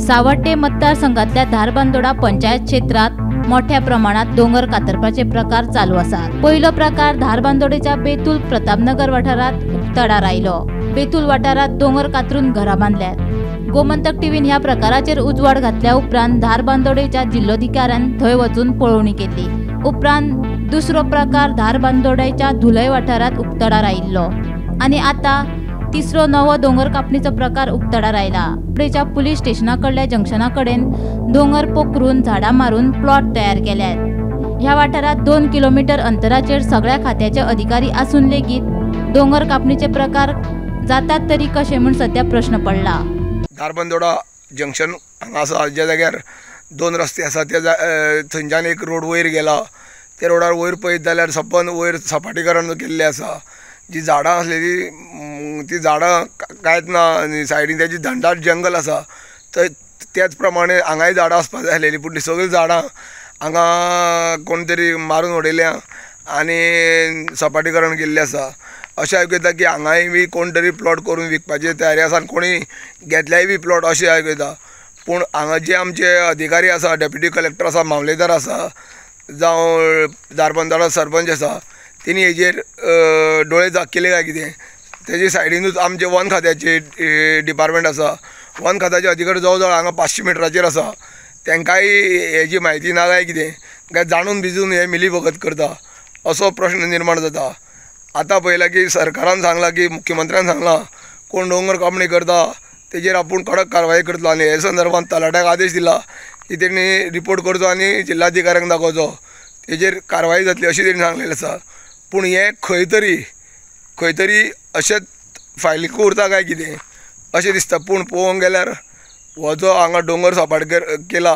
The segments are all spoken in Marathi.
सावड्डे मतदारसंघातल्या धारबांदोडा पंचायत क्षेत्रात मोठ्या प्रमाणात डोंगर कातरपाचे प्रकार चालू आसात। पहिलो प्रकार धारबांदोडेच्या बेतूल प्रतापनगर वाठारात उक्तडा राहिलो। बेतूल वाठारात डोंगर कातरून घरा बांधल्यात। गोमंतक टीव्हीन ह्या प्रकाराचेर उजवाड घातल्या उपरांत धारबांदोडेच्या जिल्लोधिकाऱ्यान थंय वचून पळोवणी केली। उपरांत दुसरो प्रकार धारबांदोडेच्या धुलय वाठारात उक्तडा राहिल्लो आणि आता तिसरो नवो डोंगर कापणीचो प्रकार उक्तडा राहिला। पुढेच्या पुलीस स्टेशनाकडल्या जंक्शनाकडेन डोंगर पोखरून झाडां मारून प्लॉट तयार केल्यात। ह्या वाठारात 2 किलोमीटर अंतराचेर सगळ्या खात्याचे अधिकारी असून लेगीत डोंगर कापणीचे प्रकार जातात तरी कशे म्हूण सध्या प्रश्न पडला। धारबांदोडा जंक्शन हांगा आसा, ज्या जाग्यार 2 रस्ते आसा त्या थंयच्यान एक रोड वयर गेला। त्या रोडार वयर पळयत जाल्यार सपन वयर सपाटीकरण केल्लें आसा। जी झाडां आसलेली ती झाडां कांयच ना आनी सायडीन त्याची धंडार जंगल आसा। थंय त्याच प्रमाणे हांगाय झाडां आसपाक जाय आसलेलीं, पूण ती सगळीं झाडां हांगा कोण तरी मारून उडयल्या आनी सपाटीकरण केल्लें आसा। अशें आयकूं येता की हांगाय बी कोण तरी प्लॉट करून विकपाची तयारी आसा आनी कोणी घेतल्याय बी प्लॉट अशें आयकूं येता। पूण हांगा जे आमचे अधिकारी आसा, डेप्युटी कलेक्टर आसा, मामलेदार आसा, जावं धारबांदोडा सरपंच आसा, तेणी हेजेर डोळे केले काय कितें? तेजे सायडीनूच आमचे वन खात्याचे डिपार्टमेंट आसा। वन खात्याचे अधिकारी जवळ जवळ हांगा 500 मिटराचेर आसा। तांकांय हेजी म्हायती ना काय कितें? काय जाणून भिजून हे मिलीभगत करता असो प्रश्न निर्माण जाता। आतां पळयलां की सरकारान सांगलां की मुख्यमंत्र्यान सांगलां कोण डोंगर कापणी करता तेजेर आपूण कडक कारवाई करतलो आनी हे संदर्भात तलाट्याक आदेश दिला की तेणी रिपोर्ट करचो आनी जिल्हाधिकाऱ्यांक दाखोवचो, तेजेर कारवाई जातली अशें तेणी सांगलेलें आसा। पूण हे खंय तरी अशेंच फायलीक उरता काय कितें अशें दिसता। पूण पळोवंक गेल्यार हो जो हांगा डोंगर सपाट केला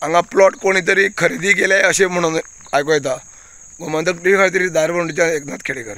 हांगा प्लॉट कोणी तरी खरेदी केले अशें म्हणून आयकूं येता। गोमंतक टीव्ही खातीर धारबांदोडेच्यान एकनाथ खेडेकर।